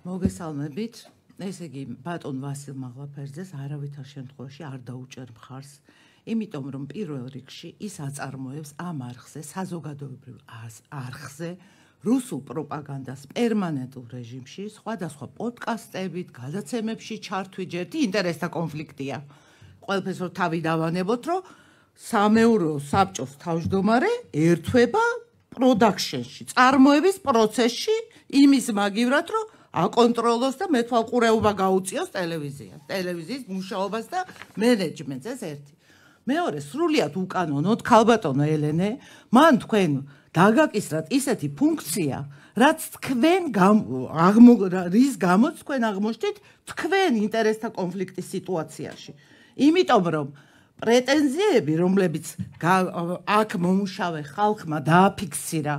მოგესალმებით. ესე იგი, ბატონ ვასილ მაღლაფერძეს არავითარ შემთხვევაში არ დაუჭერ მხარს, იმიტომ რომ პირველ რიგში ის აწარმოებს ამ არხზე, საზოგადოებრივ არხზე, რუსულ პროპაგანდას პერმანენტულ რეჟიმში, სხვადასხვა პოდკასტებით, გადაცემებში ჩართვით, ერთი ინტერესთა კონფლიქტია. ყველაფერს რომ თავი დავანებოთ, რომ სამეურვეო საბჭოს თავმჯდომარე ერთვება პროდაქშენში, წარმოების პროცესში იმის მაგივრად, რომ აკონტროლოს და მეთვალყურეობა გაუწიოს ტელევიზიის მუშაობას და მენეჯმენტს, ეს ერთი. მეორე, სრულიად უკანონოდ, ქალბატონო ელენე, მან თქვენ დაგაკისრათ ისეთი ფუნქცია, რაც თქვენ რის გამოც თქვენ აღმოჩნდით თქვენ ინტერესთა კონფლიქტის სიტუაციაში. იმიტომ რომ პრეტენზიები, რომლებიც აქ მომუშავე ხალხმა დააფიქსირა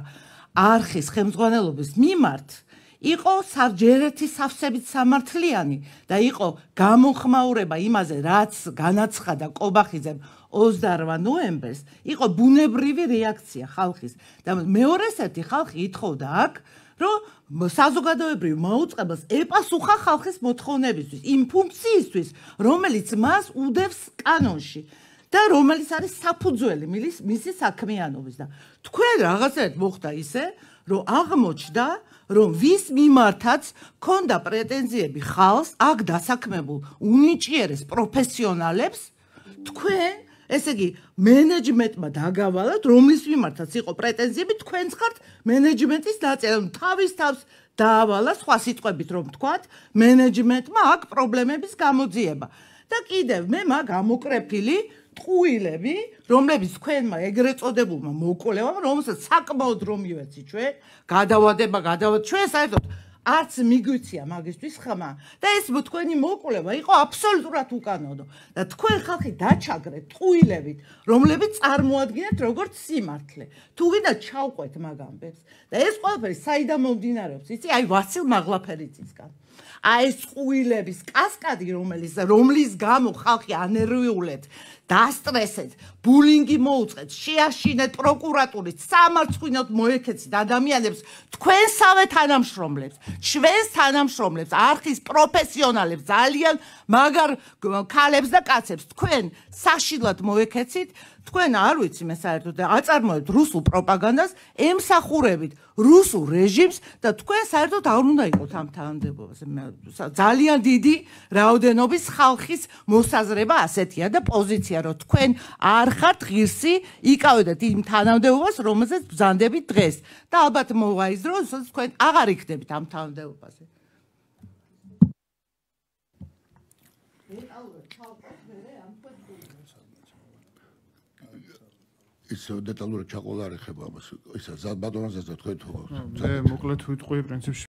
არხის ხელმძღვანელობის მიმართ, იყო ჯერეთი სავსებით სამართლიანი და იყო გამოხმაურება იმაზე, რაც განაცხადა კობახიძემ 28 ნოემბერს, იყო ბუნებრივი რეაქცია ხალხის და მეორეს ერთი ხალხი ითხოვდა აქ, რომ საზოგადოებრივ მაუწყებელს ეპასუხა ხალხის მოთხოვნებისთვის, იმ ფუნქციისთვის, რომელიც მას უდევს კანონში და რომელიც არის საფუძველი მისი საქმიანობის და თქვენ რაღაცნაირად მოხდა ისე, რომ აღმოჩნდა, რომ ვის მიმართაც ქონდა პრეტენზიები ხალხს, აქ დასაქმებულ უნიჭიერეს პროფესიონალებს, თქვენ, ესე იგი, მენეჯმენტმა დაგავალათ, რომლის მიმართაც იყო პრეტენზიები, თქვენც ხართ მენეჯმენტის ნაწილი, თავის თავს დაავალა, სხვა სიტყვებით რომ ვთქვათ, მენეჯმენტმა აქ პრობლემების გამოძიება. და კიდევ მე მაგ გამოკრეფილი ტყუილები, რომლებიც თქვენმა ეგრეთ წოდებულმა მოკვლევამ, რომელსაც საკმაოდ რომ მივეცი ჩვენ, გადავადება, ჩვენ საერთოდ არც მიგვიცია მაგისთვის ხმა და ეს თქვენი მოკვლევა იყო აბსოლუტურად უკანონო და თქვენ ხალხი დაჩაგრეთ ტყუილებით, რომლებიც წარმოადგენთ როგორც სიმართლე. თუ გინდა ჩავყვეთ მაგ ამბებს და ეს ყველაფერი საიდან მომდინარეობს, იცი, აი ვასილ მაღლაფერიძისგან. აი ეს ტყუილების კასკადი, რომლის გამო ხალხი ანერვიულად დასტრესეთ, ბულინგი მოუწყეთ, შეაშინეთ პროკურატურის, სამარცხვინოდ მოეკეცით ადამიანებს, თქვენსავე თანამშრომლებს, ჩვენს თანამშრომლებს, არხის პროფესიონალებს, ძალიან მაგარ ქალებს და კაცებს, თქვენ საშინლად მოეკეცით, თქვენ არ ვიცი მე საერთოდ აწარმოებთ რუსულ პროპაგანდას, ემსახურებით რუსულ რეჟიმს და თქვენ საერთოდ არ უნდა იყოთ ამ თანამდებობაზე. ძალიან დიდი რაოდენობის ხალხის მოსაზრება ასეთია და პოზიცია, რომ თქვენ არ ხართ ღირსი, იკავებდეთ იმ თანამდებობას, რომელზეც ბრძანდებით დღეს და ალბათ მოვა ის დრო, როდესაც თქვენ აღარ იქნებით ამ თანამდებობაზე. ის დეტალურად ჩაყოლა არ ეხება ამას. ისა ბატონსაც თქვენ თუ მე მოკლედ ვიტყვი პრინციპში